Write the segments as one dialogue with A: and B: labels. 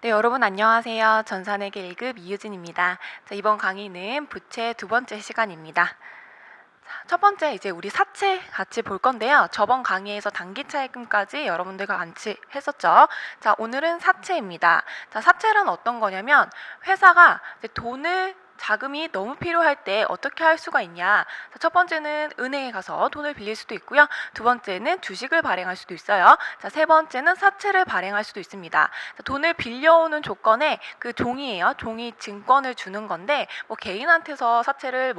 A: 네, 여러분 안녕하세요. 전산회계 1급 이유진입니다. 자, 이번 강의는 부채 두 번째 시간입니다. 자, 첫 번째 이제 우리 사채 같이 볼 건데요. 저번 강의에서 단기 차입금까지 여러분들과 같이 했었죠. 자, 오늘은 사채입니다. 자, 사채란 어떤 거냐면 회사가 이제 자금이 너무 필요할 때 어떻게 할 수가 있냐. 자, 첫 번째는 은행에 가서 돈을 빌릴 수도 있고요. 두 번째는 주식을 발행할 수도 있어요. 자, 세 번째는 사채를 발행할 수도 있습니다. 자, 돈을 빌려오는 조건에 그 종이에요. 종이 증권을 주는 건데 뭐 개인한테서 사채를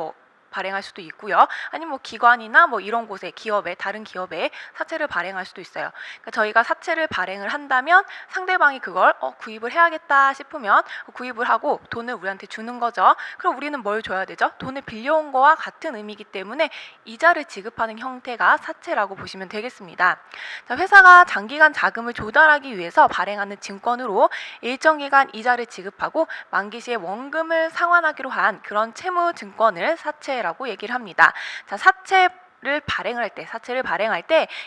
A: 발행할 수도 있고요. 아니면 기관이나 이런 곳에 다른 기업에 사채를 발행할 수도 있어요. 그러니까 저희가 사채를 발행을 한다면 상대방이 그걸 구입을 해야겠다 싶으면 구입을 하고 돈을 우리한테 주는 거죠. 그럼 우리는 뭘 줘야 되죠? 돈을 빌려온 거와 같은 의미이기 때문에 이자를 지급하는 형태가 사채라고 보시면 되겠습니다. 자, 회사가 장기간 자금을 조달하기 위해서 발행하는 증권으로 일정 기간 이자를 지급하고 만기 시에 원금을 상환하기로 한 그런 채무 증권을 사채라고 얘기를 합니다. 자, 사채를 발행할 때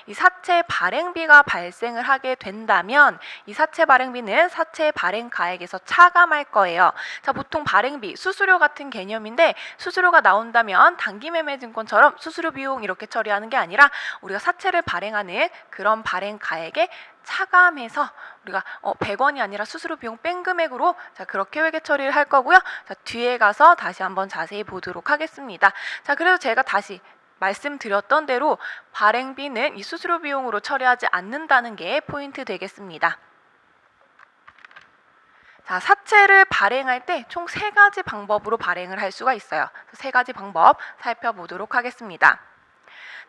A: 이 사채 발행비가 발생을 하게 된다면 이 사채 발행비는 사채 발행가액에서 차감할 거예요. 자, 보통 발행비, 수수료 같은 개념인데 수수료가 나온다면 단기매매증권처럼 수수료 비용 이렇게 처리하는 게 아니라 우리가 사채를 발행하는 그런 발행가액에 차감해서 우리가 100원이 아니라 수수료 비용 뺀 금액으로 자, 그렇게 회계 처리를 할 거고요. 자, 뒤에 가서 다시 한번 자세히 보도록 하겠습니다. 자, 그래서 제가 다시 말씀드렸던 대로 발행비는 이 수수료 비용으로 처리하지 않는다는 게 포인트 되겠습니다. 자, 사채를 발행할 때 총 3가지 방법으로 발행을 할 수가 있어요. 3가지 방법 살펴보도록 하겠습니다.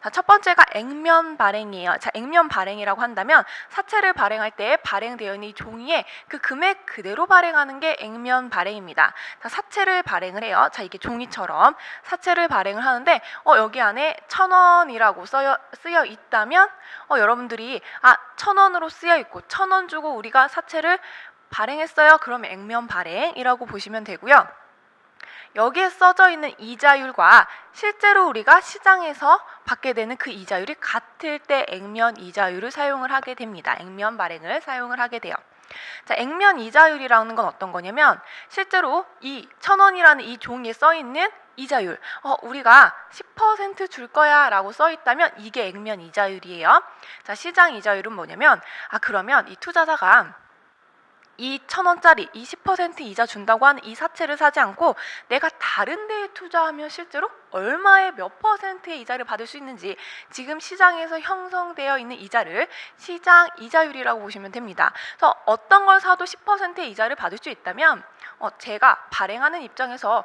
A: 자, 첫 번째가 액면 발행이에요. 자, 액면 발행이라고 한다면 사채를 발행할 때 발행되어 있는 이 종이에 그 금액 그대로 발행하는 게 액면 발행입니다. 자, 사채를 발행을 해요. 자, 이게 종이처럼 사채를 발행을 하는데 여기 안에 1,000원이라고 쓰여 있다면 여러분들이 1,000원으로 쓰여 있고 1,000원 주고 우리가 사채를 발행했어요. 그러면 액면 발행이라고 보시면 되고요. 여기에 써져 있는 이자율과 실제로 우리가 시장에서 받게 되는 그 이자율이 같을 때 액면 이자율을 사용을 하게 됩니다. 액면 발행을 사용을 하게 돼요. 자, 액면 이자율이라는 건 어떤 거냐면 실제로 이 1,000원이라는 이 종이에 써 있는 이자율, 우리가 10% 줄 거야 라고 써 있다면 이게 액면 이자율이에요. 자, 시장 이자율은 뭐냐면 그러면 이 투자자가 이 1,000원짜리 20% 이자 준다고 하는 이 사채를 사지 않고 내가 다른 데에 투자하면 실제로 얼마의 몇 퍼센트의 이자를 받을 수 있는지 지금 시장에서 형성되어 있는 이자를 시장 이자율이라고 보시면 됩니다. 그래서 어떤 걸 사도 10%의 이자를 받을 수 있다면 제가 발행하는 입장에서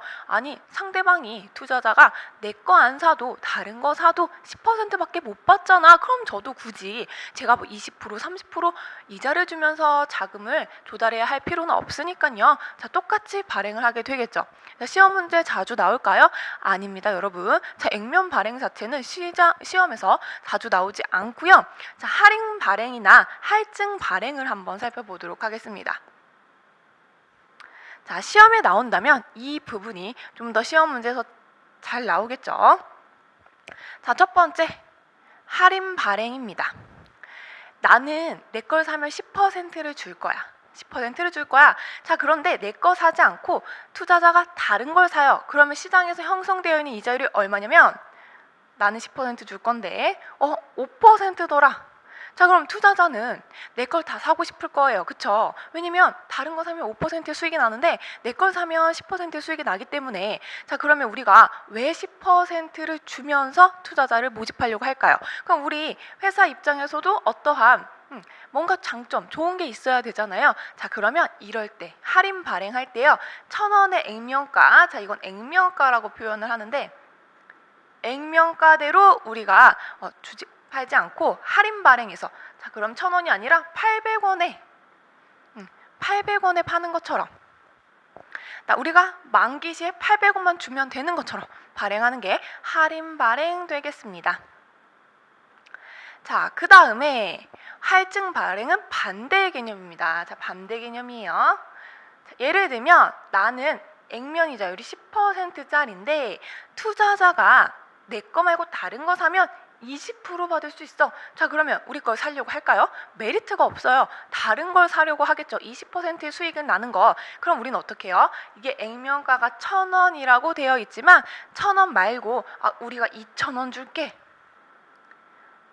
A: 상대방이 투자자가 내 거 안 사도 다른 거 사도 10%밖에 못 받잖아. 그럼 저도 굳이 제가 20% 30% 이자를 주면서 자금을 조달해야 할 필요는 없으니까요. 자, 똑같이 발행을 하게 되겠죠. 자, 시험 문제 자주 나올까요? 아닙니다, 여러분. 자, 액면 발행 자체는 시험에서 자주 나오지 않고요. 자, 할인 발행이나 할증 발행을 한번 살펴보도록 하겠습니다. 자, 시험에 나온다면 이 부분이 좀 더 시험 문제에서 잘 나오겠죠. 자, 첫 번째 할인 발행입니다. 나는 내 걸 사면 10%를 줄 거야. 10%를 줄 거야. 자, 그런데 내 거 사지 않고 투자자가 다른 걸 사요. 그러면 시장에서 형성되어 있는 이자율이 얼마냐면 나는 10% 줄 건데 5%더라. 자, 그럼 투자자는 내 걸 다 사고 싶을 거예요. 그쵸? 왜냐면 다른 거 사면 5%의 수익이 나는데 내 걸 사면 10%의 수익이 나기 때문에 자, 그러면 우리가 왜 10%를 주면서 투자자를 모집하려고 할까요? 그럼 우리 회사 입장에서도 어떠한 뭔가 장점, 좋은 게 있어야 되잖아요. 자, 그러면 이럴 때 할인 발행할 때요. 1,000원의 액면가, 자, 이건 액면가라고 표현을 하는데 액면가대로 우리가 팔지 않고 할인 발행해서 자, 그럼 1,000원이 아니라 800원에 파는 것처럼 우리가 만기 시에 800원만 주면 되는 것처럼 발행하는 게 할인 발행 되겠습니다. 자, 그 다음에 할증 발행은 반대 개념입니다. 자, 반대 개념이에요. 자, 예를 들면 나는 액면 이자율이 10%짜리인데 투자자가 내 거 말고 다른 거 사면 20% 받을 수 있어. 자, 그러면 우리 걸 사려고 할까요? 메리트가 없어요. 다른 걸 사려고 하겠죠. 20%의 수익은 나는 거. 그럼 우리는 어떻게 해요? 이게 액면가가 1,000원이라고 되어 있지만 1,000원 말고 우리가 2,000원 줄게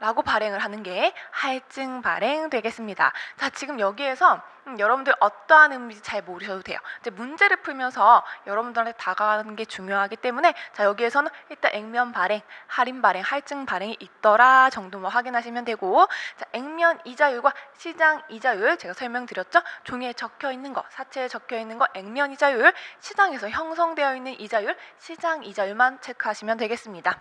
A: 라고 발행을 하는 게 할증 발행 되겠습니다. 자, 지금 여기에서 여러분들 어떠한 의미인지 잘 모르셔도 돼요. 이제 문제를 풀면서 여러분들한테 다가가는 게 중요하기 때문에 자, 여기에서는 일단 액면 발행, 할인 발행, 할증 발행이 있더라 정도만 확인하시면 되고, 자, 액면 이자율과 시장 이자율 제가 설명드렸죠? 종이에 적혀 있는 거, 사채에 적혀 있는 거 액면 이자율, 시장에서 형성되어 있는 이자율, 시장 이자율만 체크하시면 되겠습니다.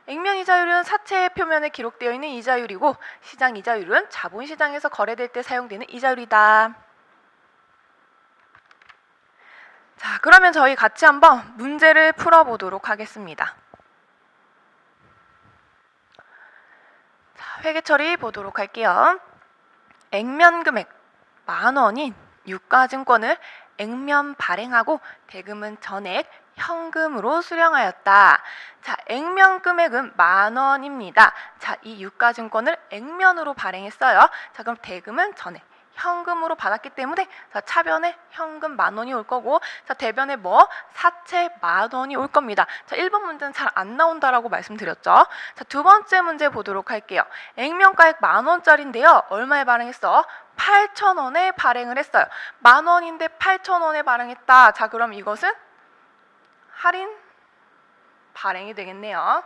A: 액면 이자율은 사채 표면에 기록되어 있는 이자율이고, 시장 이자율은 자본시장에서 거래될 때 사용되는 이자율이다. 자, 그러면 저희 같이 한번 문제를 풀어보도록 하겠습니다. 자, 회계 처리 보도록 할게요. 액면 금액 10,000원인 유가증권을 액면 발행하고 대금은 전액 현금으로 수령하였다. 자, 액면 금액은 10,000원입니다. 자, 이 유가증권을 액면으로 발행했어요. 자, 그럼 대금은 전액 현금으로 받았기 때문에 자, 차변에 현금 10,000원이 올 거고, 자, 대변에 사채 10,000원이 올 겁니다. 자, 1번 문제는 잘 안 나온다라고 말씀드렸죠. 자, 두 번째 문제 보도록 할게요. 액면가액 10,000원짜리인데요. 얼마에 발행했어? 8,000원에 발행을 했어요. 10,000원인데 8,000원에 발행했다. 자, 그럼 이것은 할인 발행이 되겠네요.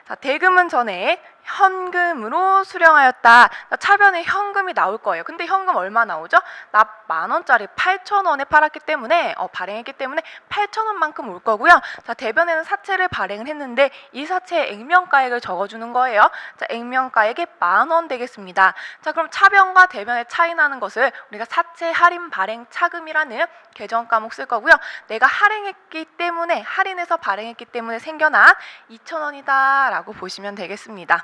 A: 자, 대금은 전액 현금으로 수령하였다. 차변에 현금이 나올 거예요. 근데 현금 얼마 나오죠? 나 10,000원짜리 8,000원에 팔았기 때문에 발행했기 때문에 8,000원만큼 올 거고요. 자, 대변에는 사채를 발행을 했는데 이 사채의 액면가액을 적어주는 거예요. 자, 액면가액이 10,000원 되겠습니다. 자, 그럼 차변과 대변의 차이 나는 것을 우리가 사채 할인 발행 차금이라는 계정 과목 쓸 거고요. 내가 할인해서 발행했기 때문에 생겨난 2,000원이다 라고 보시면 되겠습니다.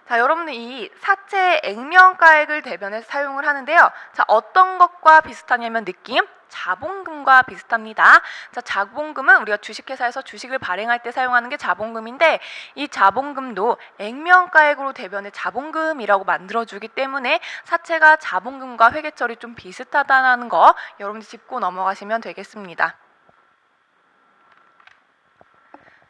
A: 자, 여러분은 이 사채 액면가액을 대변해서 사용을 하는데요. 자, 어떤 것과 비슷하냐면 느낌? 자본금과 비슷합니다. 자, 자본금은 우리가 주식회사에서 주식을 발행할 때 사용하는 게 자본금인데, 이 자본금도 액면가액으로 대변해 자본금이라고 만들어주기 때문에 사채가 자본금과 회계처리 좀 비슷하다는 거 여러분들 짚고 넘어가시면 되겠습니다.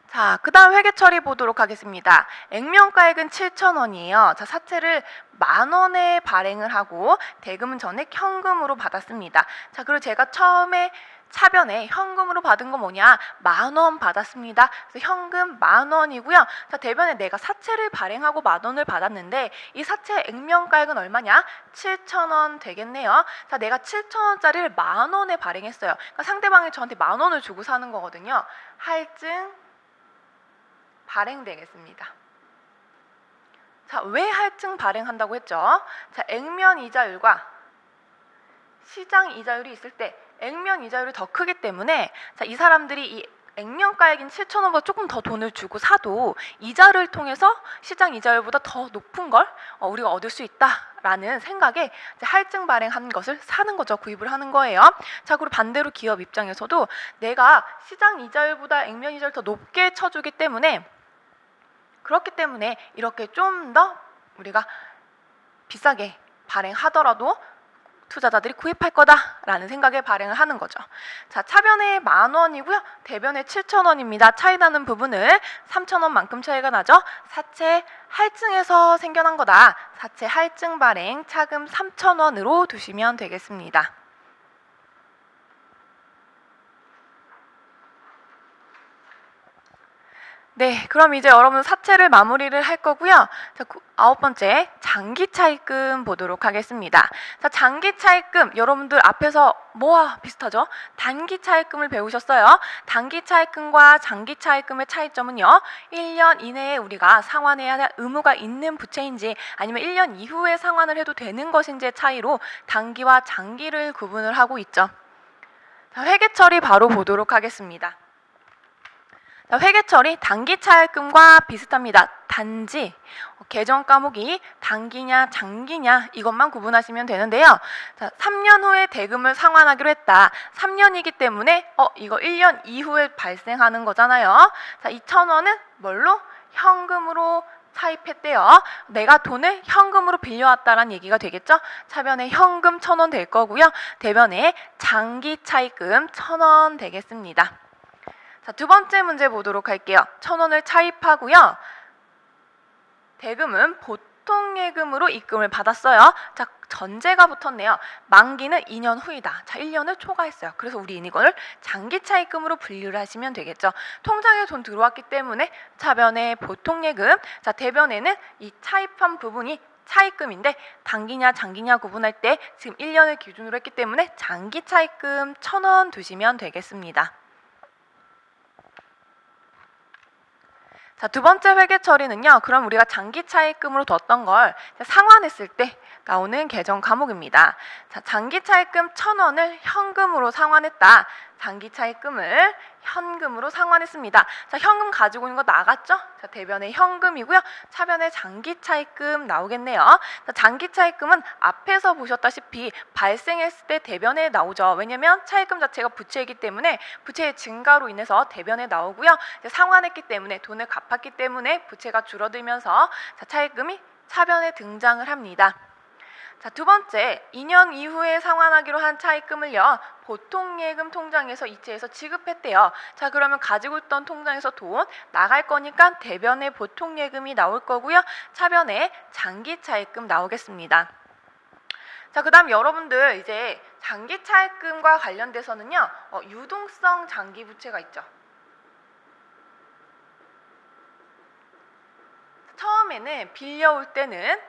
A: 자, 그 다음 회계 처리 보도록 하겠습니다. 액면가액은 7,000원이에요. 자, 사채를 10,000원에 발행을 하고 대금은 전액 현금으로 받았습니다. 자, 그리고 제가 처음에 차변에 현금으로 받은 거 뭐냐? 10,000원 받았습니다. 그래서 현금 10,000원이고요. 자, 대변에 내가 사채를 발행하고 10,000원을 받았는데 이 사채 액면가액은 얼마냐? 7,000원 되겠네요. 자, 내가 7,000원짜리를 10,000원에 발행했어요. 그러니까 상대방이 저한테 10,000원을 주고 사는 거거든요. 할증 발행되겠습니다. 자, 왜 할증 발행한다고 했죠? 자, 액면 이자율과 시장 이자율이 있을 때 액면 이자율이 더 크기 때문에 자, 이 사람들이 이 액면가액인 7,000원보다 조금 더 돈을 주고 사도 이자를 통해서 시장 이자율보다 더 높은 걸 우리가 얻을 수 있다라는 생각에 이제 할증 발행한 것을 사는 거죠. 구입을 하는 거예요. 자, 그리고 반대로 기업 입장에서도 내가 시장 이자율보다 액면 이자율을 더 높게 쳐주기 때문에 그렇기 때문에 이렇게 좀 더 우리가 비싸게 발행하더라도 투자자들이 구입할 거다라는 생각에 발행을 하는 거죠. 자, 차변에 10,000원이고요. 대변에 7,000원입니다. 차이 나는 부분을 3,000원만큼 차이가 나죠. 사채 할증에서 생겨난 거다. 사채 할증 발행 차금 3,000원으로 두시면 되겠습니다. 네, 그럼 이제 여러분 사채를 마무리를 할 거고요. 자, 9번째 장기 차입금 보도록 하겠습니다. 자, 장기 차입금 여러분들 앞에서 뭐와 비슷하죠? 단기 차입금을 배우셨어요. 단기 차입금과 장기 차입금의 차이점은요. 1년 이내에 우리가 상환해야 할 의무가 있는 부채인지 아니면 1년 이후에 상환을 해도 되는 것인지의 차이로 단기와 장기를 구분을 하고 있죠. 자, 회계 처리 바로 보도록 하겠습니다. 회계 처리 단기 차입금과 비슷합니다. 단지 계정 과목이 단기냐 장기냐 이것만 구분하시면 되는데요. 자, 3년 후에 대금을 상환하기로 했다. 3년이기 때문에 이거 1년 이후에 발생하는 거잖아요. 자, 2,000원은 뭘로? 현금으로 차입했대요. 내가 돈을 현금으로 빌려왔다라는 얘기가 되겠죠. 차변에 현금 1,000원 될 거고요. 대변에 장기 차입금 1,000원 되겠습니다. 자, 두 번째 문제 보도록 할게요. 1,000원을 차입하고요. 대금은 보통 예금으로 입금을 받았어요. 자, 전제가 붙었네요. 만기는 2년 후이다. 자, 1년을 초과했어요. 그래서 우리 이걸 장기 차입금으로 분류를 하시면 되겠죠. 통장에 돈 들어왔기 때문에 차변에 보통 예금, 자, 대변에는 이 차입한 부분이 차입금인데 단기냐 장기냐 구분할 때 지금 1년을 기준으로 했기 때문에 장기 차입금 1,000원 두시면 되겠습니다. 자, 두 번째 회계 처리는요. 그럼 우리가 장기 차입금으로 뒀던 걸 상환했을 때 나오는 계정 과목입니다. 자, 장기 차입금 1,000원을 현금으로 상환했다. 장기 차입금을 현금으로 상환했습니다. 자, 현금 가지고 있는 거 나갔죠? 자, 대변에 현금이고요. 차변에 장기 차입금 나오겠네요. 자, 장기 차입금은 앞에서 보셨다시피 발생했을 때 대변에 나오죠. 왜냐면 차입금 자체가 부채이기 때문에 부채의 증가로 인해서 대변에 나오고요. 상환했기 때문에 돈을 갚았기 때문에 부채가 줄어들면서 자, 차입금이 차변에 등장을 합니다. 자, 두 번째, 2년 이후에 상환하기로 한 차입금을요. 보통 예금 통장에서 이체해서 지급했대요. 자, 그러면 가지고 있던 통장에서 돈 나갈 거니까 대변에 보통 예금이 나올 거고요. 차변에 장기 차입금 나오겠습니다. 자, 그다음 여러분들 이제 장기 차입금과 관련돼서는요. 유동성 장기 부채가 있죠. 처음에는 빌려올 때는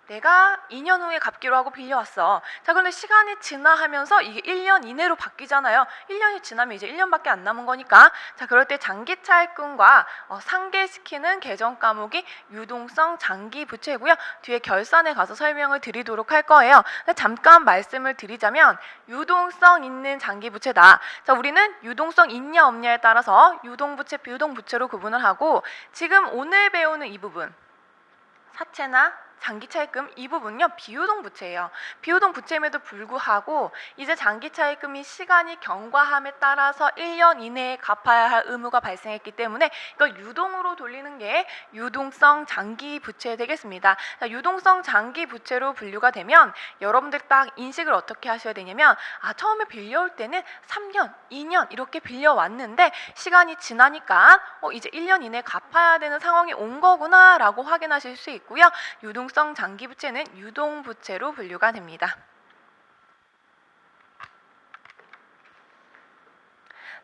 A: 내가 2년 후에 갚기로 하고 빌려왔어. 자, 그런데 시간이 지나하면서 이게 1년 이내로 바뀌잖아요. 1년이 지나면 이제 1년밖에 안 남은 거니까. 자, 그럴 때 장기 차입금과 상계시키는 계정 과목이 유동성 장기 부채고요. 뒤에 결산에 가서 설명을 드리도록 할 거예요. 잠깐 말씀을 드리자면 유동성 있는 장기 부채다. 자, 우리는 유동성 있냐 없냐에 따라서 유동부채, 비유동부채로 구분을 하고 지금 오늘 배우는 이 부분 사채나 장기 차입금 이 부분요 비유동 부채예요. 비유동 부채임에도 불구하고 이제 장기 차입금이 시간이 경과함에 따라서 1년 이내에 갚아야 할 의무가 발생했기 때문에 이걸 유동으로 돌리는 게 유동성 장기 부채 되겠습니다. 자, 유동성 장기 부채로 분류가 되면 여러분들 딱 인식을 어떻게 하셔야 되냐면 처음에 빌려올 때는 3년, 2년 이렇게 빌려왔는데 시간이 지나니까 이제 1년 이내에 갚아야 되는 상황이 온 거구나 라고 확인하실 수 있고요. 유동성 장기 부채는 유동 부채로 분류가 됩니다.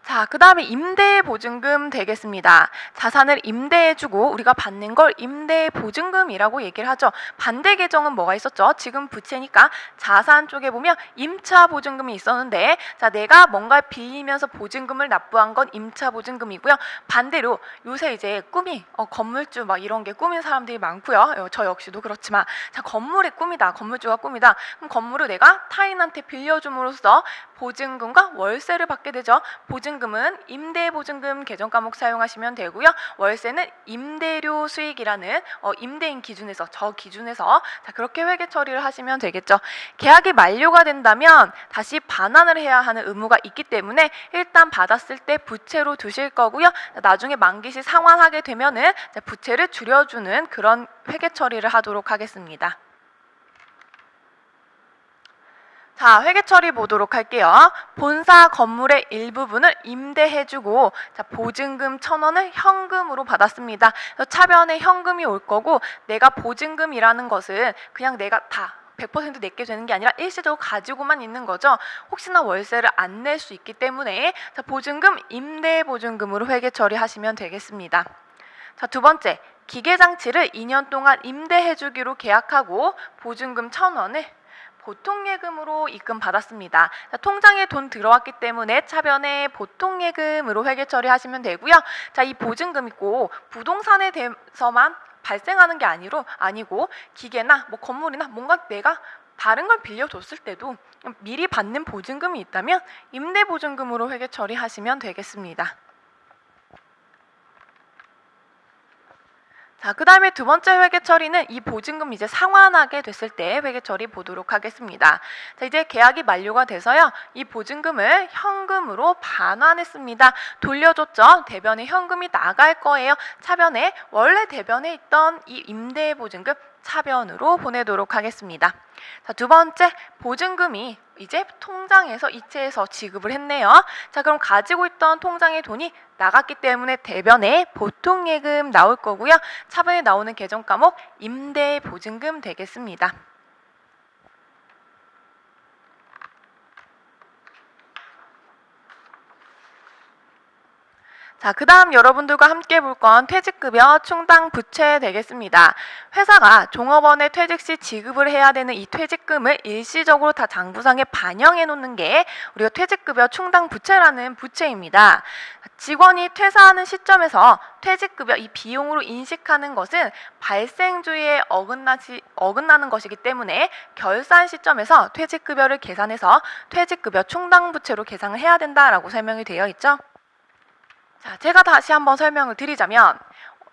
A: 자, 그 다음에 임대보증금 되겠습니다. 자산을 임대해주고 우리가 받는 걸 임대보증금이라고 얘기를 하죠. 반대 계정은 뭐가 있었죠? 지금 부채니까 자산 쪽에 보면 임차보증금이 있었는데 자, 내가 뭔가를 빌리면서 보증금을 납부한 건 임차보증금이고요. 반대로 요새 이제 꿈이 건물주 막 이런 게 꿈인 사람들이 많고요. 저 역시도 그렇지만 자, 건물의 꿈이다. 건물주가 꿈이다. 그럼 건물을 내가 타인한테 빌려줌으로써 보증금과 월세를 받게 되죠. 보증금은 임대보증금 계정 과목 사용하시면 되고요. 월세는 임대료 수익이라는 임대인 기준에서 저 기준에서 자, 그렇게 회계 처리를 하시면 되겠죠. 계약이 만료가 된다면 다시 반환을 해야 하는 의무가 있기 때문에 일단 받았을 때 부채로 두실 거고요. 나중에 만기 시 상환하게 되면은 부채를 줄여주는 그런 회계 처리를 하도록 하겠습니다. 자, 회계 처리 보도록 할게요. 본사 건물의 일부분을 임대해주고 자, 보증금 1,000원을 현금으로 받았습니다. 차변에 현금이 올 거고 내가 보증금이라는 것은 그냥 내가 다 100% 내게 되는 게 아니라 일시적으로 가지고만 있는 거죠. 혹시나 월세를 안 낼 수 있기 때문에 자, 보증금 임대보증금으로 회계 처리하시면 되겠습니다. 자, 두 번째, 기계장치를 2년 동안 임대해주기로 계약하고 보증금 1,000원을 보통 예금으로 입금 받았습니다. 자, 통장에 돈 들어왔기 때문에 차변에 보통 예금으로 회계 처리하시면 되고요. 자, 이 보증금 있고 부동산에 대해서만 발생하는 게 아니고 기계나 뭐 건물이나 뭔가 내가 다른 걸 빌려줬을 때도 미리 받는 보증금이 있다면 임대보증금으로 회계 처리하시면 되겠습니다. 자, 그 다음에 두 번째 회계 처리는 이 보증금 이제 상환하게 됐을 때 회계 처리 보도록 하겠습니다. 자, 이제 계약이 만료가 돼서요. 이 보증금을 현금으로 반환했습니다. 돌려줬죠. 대변에 현금이 나갈 거예요. 차변에 원래 대변에 있던 이 임대 보증금 차변으로 보내도록 하겠습니다. 자, 두 번째 보증금이 이제 통장에서 이체해서 지급을 했네요. 자, 그럼 가지고 있던 통장의 돈이 나갔기 때문에 대변에 보통예금 나올 거고요. 차변에 나오는 계정 과목 임대 보증금 되겠습니다. 자, 그 다음 여러분들과 함께 볼 건 퇴직급여 충당 부채 되겠습니다. 회사가 종업원의 퇴직 시 지급을 해야 되는 이 퇴직금을 일시적으로 다 장부상에 반영해 놓는 게 우리가 퇴직급여 충당 부채라는 부채입니다. 직원이 퇴사하는 시점에서 퇴직급여 이 비용으로 인식하는 것은 발생주의에 어긋나는 것이기 때문에 결산 시점에서 퇴직급여를 계산해서 퇴직급여 충당 부채로 계산을 해야 된다라고 설명이 되어 있죠. 자, 제가 다시 한번 설명을 드리자면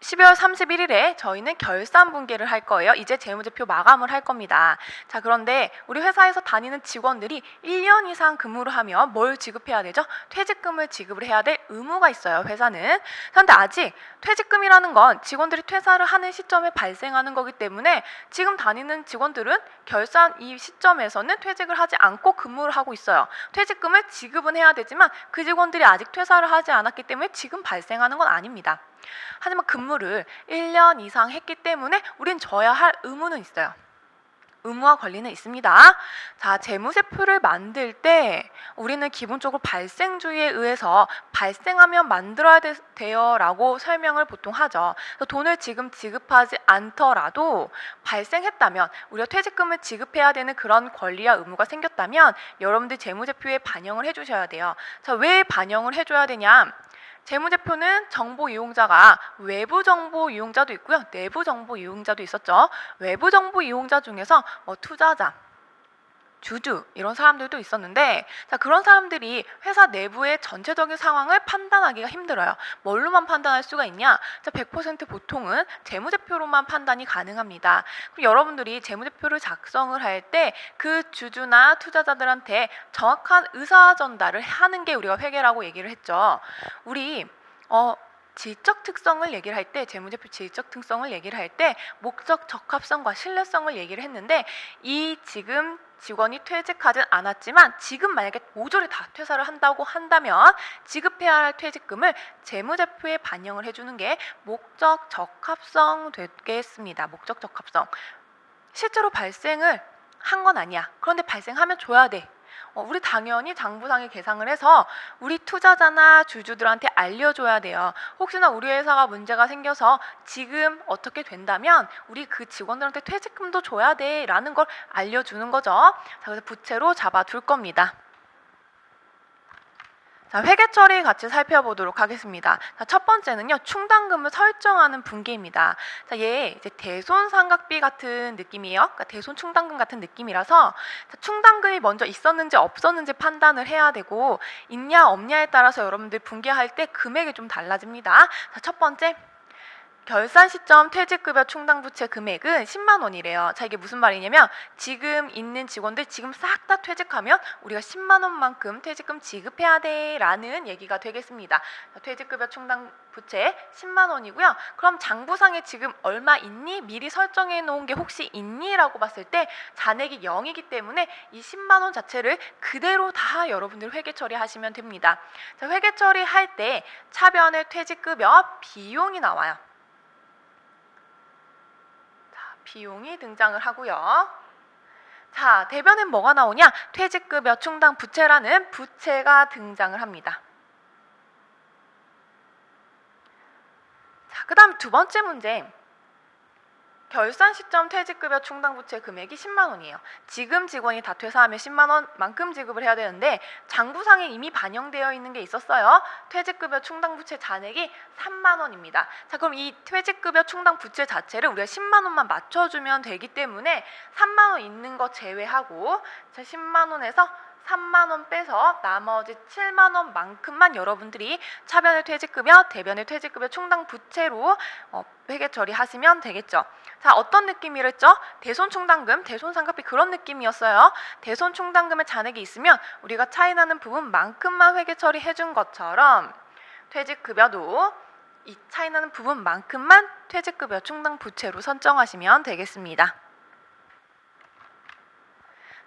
A: 12월 31일에 저희는 결산 분기를 할 거예요. 이제 재무제표 마감을 할 겁니다. 자, 그런데 우리 회사에서 다니는 직원들이 1년 이상 근무를 하면 뭘 지급해야 되죠? 퇴직금을 지급을 해야 될 의무가 있어요, 회사는. 그런데 아직 퇴직금이라는 건 직원들이 퇴사를 하는 시점에 발생하는 거기 때문에 지금 다니는 직원들은 결산 이 시점에서는 퇴직을 하지 않고 근무를 하고 있어요. 퇴직금을 지급은 해야 되지만 그 직원들이 아직 퇴사를 하지 않았기 때문에 지금 발생하는 건 아닙니다. 하지만 근무를 1년 이상 했기 때문에 우린 져야 할 의무는 있어요. 의무와 권리는 있습니다. 자, 재무제표를 만들 때 우리는 기본적으로 발생주의에 의해서 발생하면 만들어야 돼요 라고 설명을 보통 하죠. 돈을 지금 지급하지 않더라도 발생했다면 우리가 퇴직금을 지급해야 되는 그런 권리와 의무가 생겼다면 여러분들 재무제표에 반영을 해주셔야 돼요. 자, 왜 반영을 해줘야 되냐? 재무제표는 정보 이용자가 외부 정보 이용자도 있고요. 내부 정보 이용자도 있었죠. 외부 정보 이용자 중에서 투자자, 주주 이런 사람들도 있었는데 자, 그런 사람들이 회사 내부의 전체적인 상황을 판단하기가 힘들어요. 뭘로만 판단할 수가 있냐? 자, 100% 보통은 재무제표로만 판단이 가능합니다. 그럼 여러분들이 재무제표를 작성을 할 때 그 주주나 투자자들한테 정확한 의사 전달을 하는 게 우리가 회계라고 얘기를 했죠. 우리 질적 특성을 얘기를 할 때, 재무제표 질적 특성을 얘기를 할 때 목적 적합성과 신뢰성을 얘기를 했는데 이 지금 직원이 퇴직하진 않았지만 지금 만약에 모조리 다 퇴사를 한다고 한다면 지급해야 할 퇴직금을 재무제표에 반영을 해주는 게 목적 적합성 되겠습니다. 목적 적합성. 실제로 발생을 한 건 아니야. 그런데 발생하면 줘야 돼. 우리 당연히 장부상에 계상을 해서 우리 투자자나 주주들한테 알려줘야 돼요. 혹시나 우리 회사가 문제가 생겨서 지금 어떻게 된다면 우리 그 직원들한테 퇴직금도 줘야 돼 라는 걸 알려주는 거죠. 자, 그래서 부채로 잡아둘 겁니다. 자, 회계 처리 같이 살펴보도록 하겠습니다. 자, 첫 번째는요, 충당금을 설정하는 분기입니다. 자, 얘 이제 대손 상각비 같은 느낌이에요. 그러니까 대손 충당금 같은 느낌이라서 자, 충당금이 먼저 있었는지 없었는지 판단을 해야 되고 있냐 없냐에 따라서 여러분들 분기할 때 금액이 좀 달라집니다. 자, 첫 번째. 결산 시점 퇴직급여 충당부채 금액은 10만 원이래요. 자, 이게 무슨 말이냐면 지금 있는 직원들 지금 싹 다 퇴직하면 우리가 10만 원만큼 퇴직금 지급해야 돼 라는 얘기가 되겠습니다. 자, 퇴직급여 충당부채 10만 원이고요. 그럼 장부상에 지금 얼마 있니? 미리 설정해 놓은 게 혹시 있니? 라고 봤을 때 잔액이 0이기 때문에 이 10만 원 자체를 그대로 다 여러분들 회계 처리하시면 됩니다. 자, 회계 처리할 때 차변의 퇴직급여 비용이 나와요. 비용이 등장을 하고요. 자, 대변엔 뭐가 나오냐? 퇴직급여 충당 부채라는 부채가 등장을 합니다. 자, 그 다음 두 번째 문제. 결산 시점 퇴직급여 충당부채 금액이 10만 원이에요. 지금 직원이 다 퇴사하면 10만 원만큼 지급을 해야 되는데 장부상에 이미 반영되어 있는 게 있었어요. 퇴직급여 충당부채 잔액이 3만 원입니다. 자, 그럼 이 퇴직급여 충당부채 자체를 우리가 10만 원만 맞춰주면 되기 때문에 3만 원 있는 거 제외하고 자, 10만 원에서 3만 원 빼서 나머지 7만 원만큼만 여러분들이 차변의 퇴직급여, 대변의 퇴직급여 충당 부채로 회계 처리하시면 되겠죠. 자, 어떤 느낌이랬죠? 대손 충당금, 대손 상각비 그런 느낌이었어요. 대손 충당금의 잔액이 있으면 우리가 차이 나는 부분만큼만 회계 처리해 준 것처럼 퇴직급여도 이 차이 나는 부분만큼만 퇴직급여 충당 부채로 선정하시면 되겠습니다.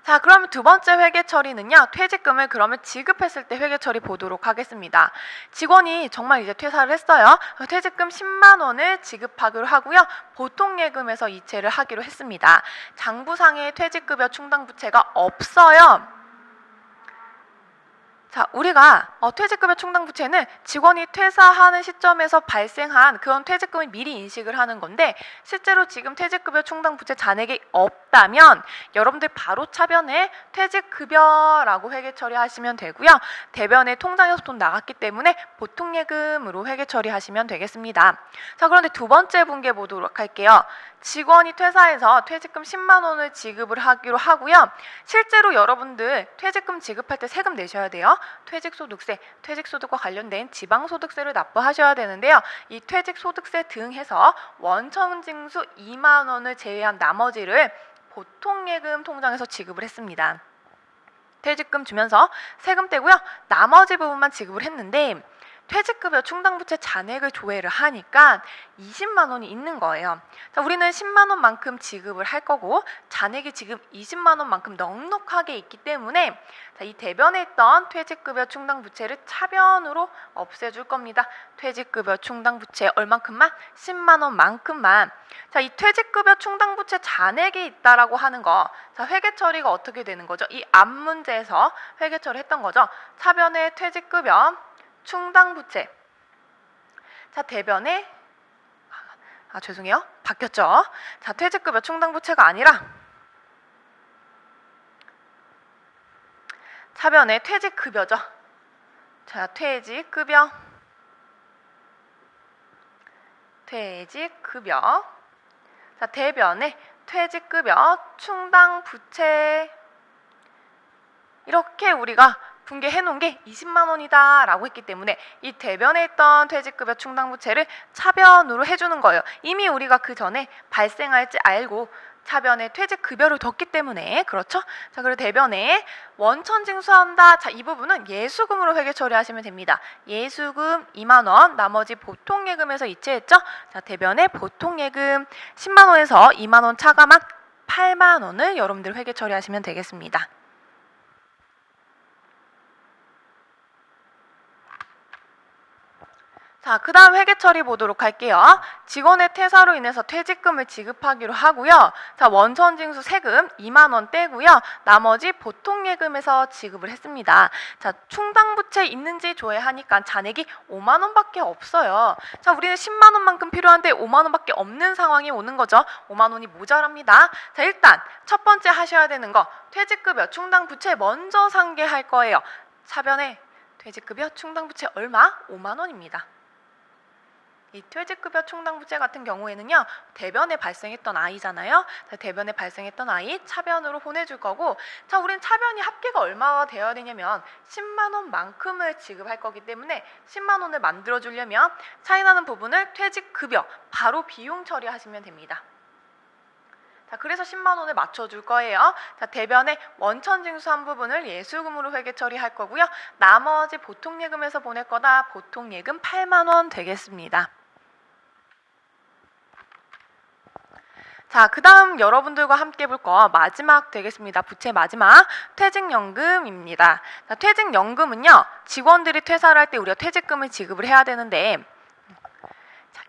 A: 자, 그러면 두 번째 회계 처리는요. 퇴직금을 그러면 지급했을 때 회계 처리 보도록 하겠습니다. 직원이 정말 이제 퇴사를 했어요. 퇴직금 10만 원을 지급하기로 하고요. 보통예금에서 이체를 하기로 했습니다. 장부상에 퇴직급여 충당 부채가 없어요. 자, 우리가 퇴직급여 충당 부채는 직원이 퇴사하는 시점에서 발생한 그런 퇴직금을 미리 인식을 하는 건데 실제로 지금 퇴직급여 충당 부채 잔액이 없다면 여러분들 바로 차변에 퇴직급여라고 회계 처리하시면 되고요. 대변에 통장에서 돈 나갔기 때문에 보통예금으로 회계 처리하시면 되겠습니다. 자, 그런데 두 번째 분계 보도록 할게요. 직원이 퇴사해서 퇴직금 10만 원을 지급을 하기로 하고요. 실제로 여러분들 퇴직금 지급할 때 세금 내셔야 돼요. 퇴직소득세, 퇴직소득과 관련된 지방소득세를 납부하셔야 되는데요. 이 퇴직소득세 등 해서 원천징수 2만 원을 제외한 나머지를 보통예금 통장에서 지급을 했습니다. 퇴직금 주면서 세금 떼고요. 나머지 부분만 지급을 했는데 퇴직급여 충당부채 잔액을 조회를 하니까 20만 원이 있는 거예요. 자, 우리는 10만 원만큼 지급을 할 거고 잔액이 지금 20만 원만큼 넉넉하게 있기 때문에 자, 이 대변에 있던 퇴직급여 충당부채를 차변으로 없애줄 겁니다. 퇴직급여 충당부채 얼만큼만? 10만 원만큼만. 자, 이 퇴직급여 충당부채 잔액이 있다라고 하는 거, 자, 회계 처리가 어떻게 되는 거죠? 이 앞 문제에서 회계 처리했던 거죠. 차변의 퇴직급여 충당부채. 자, 대변에 죄송해요. 바뀌었죠. 자, 퇴직급여 충당부채가 아니라 차변에 퇴직급여죠. 자, 퇴직급여. 자, 대변에 퇴직급여 충당부채. 이렇게 우리가 분개해 놓은 게 20만 원이다 라고 했기 때문에 이 대변에 있던 퇴직급여 충당부채를 차변으로 해주는 거예요. 이미 우리가 그 전에 발생할지 알고 차변에 퇴직급여를 뒀기 때문에 그렇죠? 자, 그리고 대변에 원천징수한다. 자, 이 부분은 예수금으로 회계 처리하시면 됩니다. 예수금 2만 원, 나머지 보통예금에서 이체했죠? 자, 대변에 보통예금 10만 원에서 2만 원 차감한 8만 원을 여러분들 회계 처리하시면 되겠습니다. 자, 그 다음 회계 처리 보도록 할게요. 직원의 퇴사로 인해서 퇴직금을 지급하기로 하고요. 자, 원천징수 세금 2만 원 떼고요. 나머지 보통예금에서 지급을 했습니다. 자, 충당부채 있는지 조회하니까 잔액이 5만 원밖에 없어요. 자, 우리는 10만 원만큼 필요한데 5만 원밖에 없는 상황이 오는 거죠. 5만 원이 모자랍니다. 자, 일단 첫 번째 하셔야 되는 거 퇴직급여 충당부채 먼저 상계할 거예요. 차변에 퇴직급여 충당부채 얼마? 5만 원입니다. 이 퇴직급여 충당부채 같은 경우에는요, 대변에 발생했던 아이잖아요. 대변에 발생했던 아이 차변으로 보내줄 거고, 자, 우린 차변이 합계가 얼마가 되어야 되냐면 10만 원만큼을 지급할 거기 때문에 10만 원을 만들어주려면 차이 나는 부분을 퇴직급여 바로 비용 처리하시면 됩니다. 자, 그래서 10만 원을 맞춰줄 거예요. 자, 대변에 원천징수한 부분을 예수금으로 회계 처리할 거고요. 나머지 보통예금에서 보낼 거다. 보통예금 8만 원 되겠습니다. 자, 그 다음 여러분들과 함께 볼 거 마지막 되겠습니다. 부채 마지막 퇴직연금입니다. 자, 퇴직연금은요, 직원들이 퇴사를 할 때 우리가 퇴직금을 지급을 해야 되는데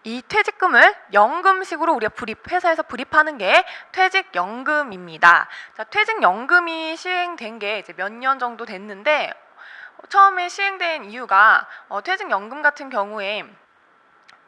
A: 이 퇴직금을 연금식으로 우리가 회사에서 불입하는 게 퇴직연금입니다. 자, 퇴직연금이 시행된 게 이제 몇 년 정도 됐는데 처음에 시행된 이유가 퇴직연금 같은 경우에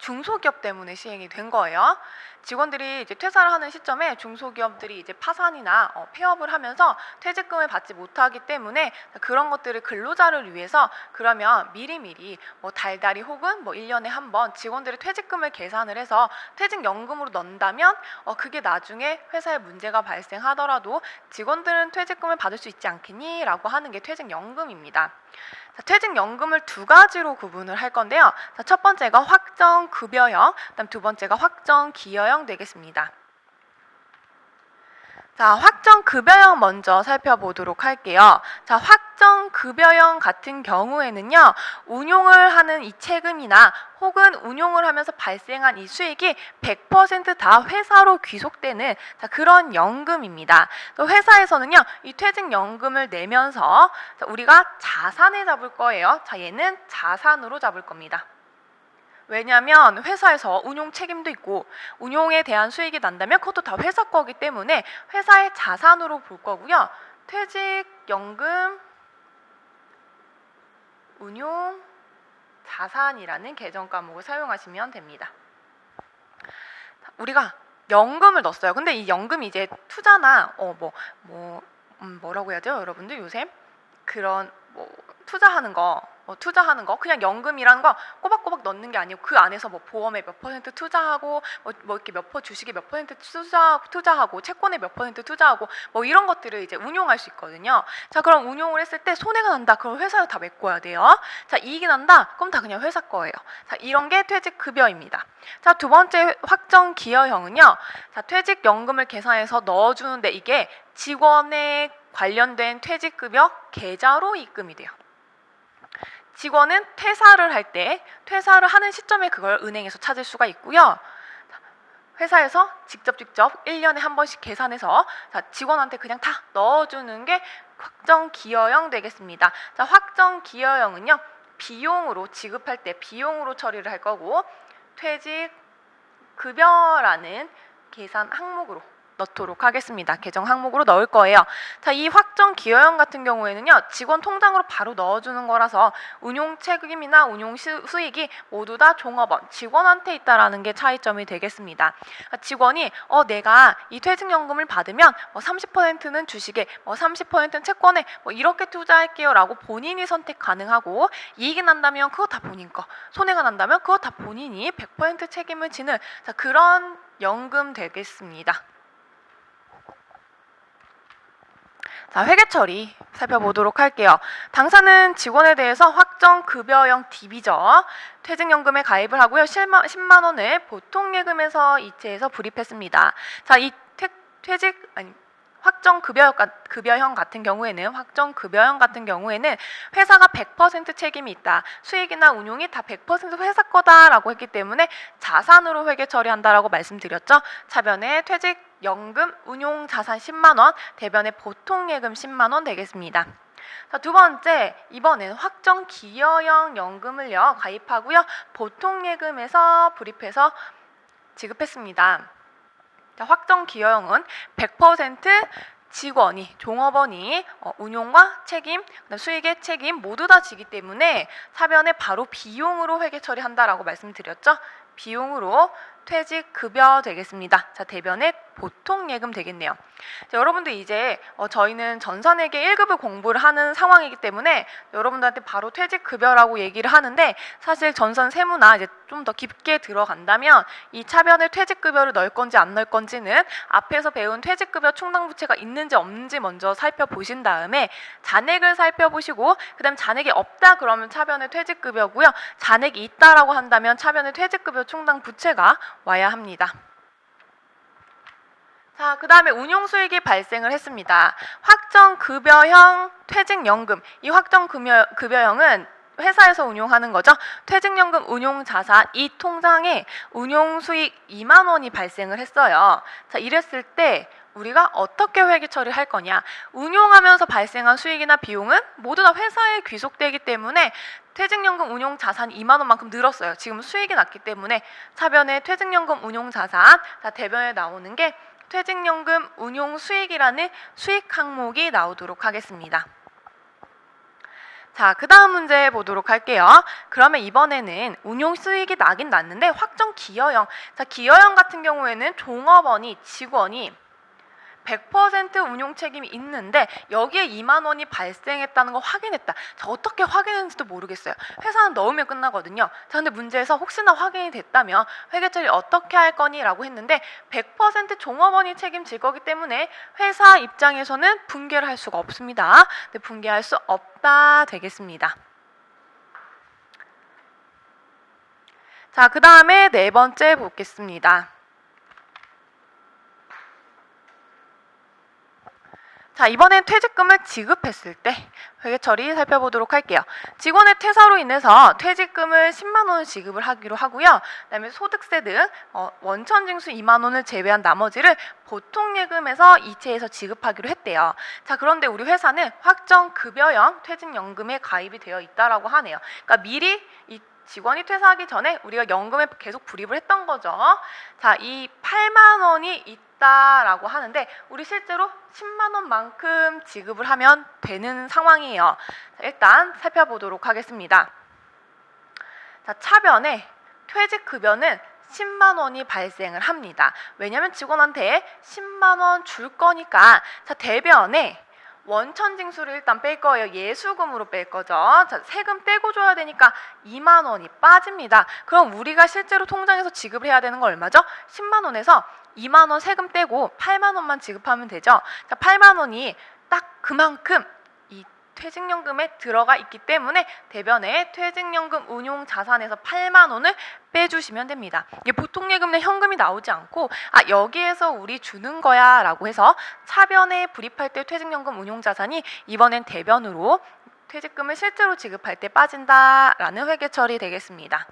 A: 중소기업 때문에 시행이 된 거예요. 직원들이 이제 퇴사를 하는 시점에 중소기업들이 이제 파산이나 폐업을 하면서 퇴직금을 받지 못하기 때문에 그런 것들을 근로자를 위해서 그러면 미리미리 뭐 달달이 혹은 뭐 1년에 한 번 직원들의 퇴직금을 계산을 해서 퇴직연금으로 넣는다면 그게 나중에 회사에 문제가 발생하더라도 직원들은 퇴직금을 받을 수 있지 않겠니? 라고 하는 게 퇴직연금입니다. 자, 퇴직연금을 두 가지로 구분을 할 건데요. 자, 첫 번째가 확정급여형, 그다음 두 번째가 확정기여형 되겠습니다. 자, 확정급여형 먼저 살펴보도록 할게요. 자, 확정급여형 같은 경우에는요, 운용을 하는 이 책임이나 혹은 운용을 하면서 발생한 이 수익이 100% 다 회사로 귀속되는 그런 연금입니다. 또 회사에서는요, 이 퇴직연금을 내면서 우리가 자산에 잡을 거예요. 자, 얘는 자산으로 잡을 겁니다. 왜냐하면 회사에서 운용 책임도 있고 운용에 대한 수익이 난다면 그것도 다 회사 거기 때문에 회사의 자산으로 볼 거고요. 퇴직연금 운용 자산이라는 개정 과목을 사용하시면 됩니다. 우리가 연금을 넣었어요. 근데 이 연금이 이제 투자나 뭐라고 해야 돼요, 여러분들? 요새 그런 투자하는 거 그냥 연금이라는 거 꼬박꼬박 넣는 게 아니고 그 안에서 뭐 보험에 몇 %, 투자하고 뭐 이렇게 주식에 몇 % 투자하고 채권에 몇 % 투자하고 뭐 이런 것들을 이제 운용할 수 있거든요. 자, 그럼 운용을 했을 때 손해가 난다. 그럼 회사에 다 메꿔야 돼요. 자, 이익이 난다. 그럼 다 그냥 회사 거예요. 자, 이런 게 퇴직급여입니다. 자, 두 번째 확정기여형은요. 자, 퇴직연금을 계산해서 넣어주는데 이게 직원에 관련된 퇴직급여 계좌로 입금이 돼요. 직원은 퇴사를 하는 시점에 그걸 은행에서 찾을 수가 있고요. 회사에서 직접 1년에 한 번씩 계산해서 직원한테 그냥 다 넣어주는 게 확정기여형 되겠습니다. 자, 확정기여형은요, 비용으로 지급할 때 비용으로 처리를 할 거고 퇴직급여라는 계산 항목으로 넣도록 하겠습니다. 개정 항목으로 넣을 거예요. 자, 이 확정기여형 같은 경우에는요, 직원 통장으로 바로 넣어주는 거라서 운용 책임이나 운용 수익이 모두 다 종업원, 직원한테 있다라는 게 차이점이 되겠습니다. 직원이 내가 이 퇴직연금을 받으면 30%는 주식에 30%는 채권에 이렇게 투자할게요 라고 본인이 선택 가능하고, 이익이 난다면 그거 다 본인 거, 손해가 난다면 그거 다 본인이 100% 책임을 지는 그런 연금 되겠습니다. 자, 회계 처리 살펴보도록 할게요. 당사는 직원에 대해서 확정급여형 DB죠. 퇴직연금에 가입을 하고요. 10만 원을 보통예금에서 이체해서 불입했습니다. 자, 이 확정급여형 같은 경우에는 회사가 100% 책임이 있다. 수익이나 운용이 다 100% 회사 거다라고 했기 때문에 자산으로 회계 처리한다라고 말씀드렸죠. 차변에 퇴직연금 운용 자산 10만 원, 대변에 보통예금 10만 원 되겠습니다. 자, 두 번째, 이번엔 확정기여형 연금을요 가입하고요. 보통예금에서 불입해서 지급했습니다. 자, 확정기여형은 100% 직원이, 종업원이 운용과 책임, 수익의 책임 모두 다 지기 때문에 차변에 바로 비용으로 회계 처리한다라고 말씀드렸죠. 비용으로 퇴직급여 되겠습니다. 자, 대변에 보통예금 되겠네요. 자, 여러분들 이제 저희는 전산회계 1급을 공부를 하는 상황이기 때문에 여러분들한테 바로 퇴직급여라고 얘기를 하는데, 사실 전산 세무나 이제 좀 더 깊게 들어간다면 이 차변에 퇴직급여를 넣을 건지 안 넣을 건지는 앞에서 배운 퇴직급여 충당부채가 있는지 없는지 먼저 살펴보신 다음에 잔액을 살펴보시고, 그 다음 잔액이 없다 그러면 차변에 퇴직급여고요. 잔액이 있다라고 한다면 차변에 퇴직급여 충당부채가 와야 합니다. 자, 그 다음에 운용수익이 발생을 했습니다. 확정급여형 퇴직연금, 이 확정급여형은 회사에서 운용하는 거죠. 퇴직연금 운용자산 이 통장에 운용수익 2만 원이 발생을 했어요. 자, 이랬을 때 우리가 어떻게 회계 처리를 할 거냐. 운용하면서 발생한 수익이나 비용은 모두 다 회사에 귀속되기 때문에 퇴직연금 운용자산 2만 원만큼 늘었어요. 지금 수익이 났기 때문에 차변에 퇴직연금 운용자산, 자, 대변에 나오는 게 퇴직연금 운용수익이라는 수익 항목이 나오도록 하겠습니다. 자, 그 다음 문제 보도록 할게요. 그러면 이번에는 운용 수익이 나긴 났는데 확정 기여형. 자, 기여형 같은 경우에는 종업원이, 직원이 100% 운용 책임이 있는데 여기에 2만 원이 발생했다는 걸 확인했다. 자, 어떻게 확인했는지도 모르겠어요. 회사는 넣으면 끝나거든요. 자, 근데 문제에서 혹시나 확인이 됐다면 회계 처리 어떻게 할 거니? 라고 했는데 100% 종업원이 책임질 거기 때문에 회사 입장에서는 붕괴를 할 수가 없습니다. 근데 붕괴할 수 없다 되겠습니다. 자, 그 다음에 네 번째 보겠습니다. 자, 이번엔 퇴직금을 지급했을 때 회계 처리 살펴보도록 할게요. 직원의 퇴사로 인해서 퇴직금을 10만 원을 지급을 하기로 하고요. 그다음에 소득세 등 원천징수 2만 원을 제외한 나머지를 보통예금에서 이체해서 지급하기로 했대요. 자, 그런데 우리 회사는 확정급여형 퇴직연금에 가입이 되어 있다라고 하네요. 그러니까 미리 이 직원이 퇴사하기 전에 우리가 연금에 계속 불입을 했던 거죠. 자, 이 8만 원이 있다라고 하는데 우리 실제로 10만 원만큼 지급을 하면 되는 상황이에요. 자, 일단 살펴보도록 하겠습니다. 자, 차변에 퇴직급여는 10만 원이 발생을 합니다. 왜냐하면 직원한테 10만 원 줄 거니까. 자, 대변에 원천징수를 일단 뺄 거예요. 예수금으로 뺄 거죠. 자, 세금 떼고 줘야 되니까 2만 원이 빠집니다. 그럼 우리가 실제로 통장에서 지급을 해야 되는 건 얼마죠? 10만 원에서 2만 원 세금 떼고 8만 원만 지급하면 되죠. 자, 8만 원이 딱 그만큼 이 퇴직연금에 들어가 있기 때문에 대변에 퇴직연금 운용 자산에서 8만 원을 빼주시면 됩니다. 이게 보통 예금 내 현금이 나오지 않고 여기에서 우리 주는 거야 라고 해서 차변에 불입할 때 퇴직연금 운용 자산이 이번엔 대변으로 퇴직금을 실제로 지급할 때 빠진다라는 회계 처리 되겠습니다.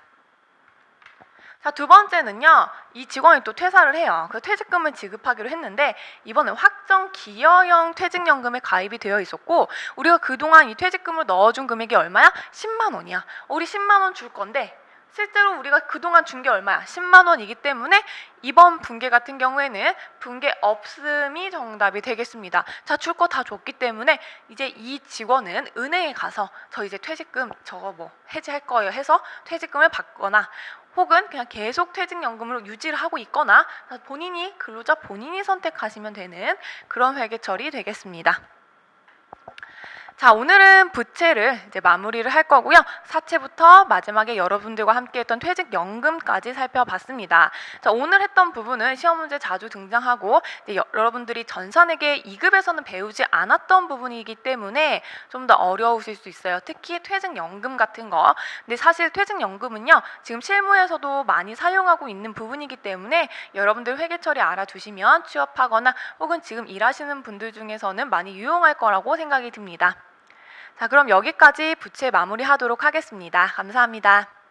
A: 자, 두 번째는요. 이 직원이 또 퇴사를 해요. 그 퇴직금을 지급하기로 했는데 이번엔 확정 기여형 퇴직연금에 가입이 되어 있었고 우리가 그동안 이 퇴직금을 넣어준 금액이 얼마야? 10만 원이야. 우리 10만 원 줄 건데 실제로 우리가 그동안 준 게 얼마야? 10만 원이기 때문에 이번 붕괴 같은 경우에는 붕괴 없음이 정답이 되겠습니다. 자, 줄 거 다 줬기 때문에 이제 이 직원은 은행에 가서 저 이제 퇴직금 저거 뭐 해지할 거예요 해서 퇴직금을 받거나 혹은 그냥 계속 퇴직연금으로 유지를 하고 있거나 본인이 근로자 본인이 선택하시면 되는 그런 회계 처리 되겠습니다. 자, 오늘은 부채를 이제 마무리를 할 거고요. 사채부터 마지막에 여러분들과 함께 했던 퇴직연금까지 살펴봤습니다. 자, 오늘 했던 부분은 시험 문제 자주 등장하고 이제 여러분들이 전산회계 2급에서는 배우지 않았던 부분이기 때문에 좀 더 어려우실 수 있어요. 특히 퇴직연금 같은 거. 근데 사실 퇴직연금은요. 지금 실무에서도 많이 사용하고 있는 부분이기 때문에 여러분들 회계 처리 알아두시면 취업하거나 혹은 지금 일하시는 분들 중에서는 많이 유용할 거라고 생각이 듭니다. 자, 그럼 여기까지 부채 마무리하도록 하겠습니다. 감사합니다.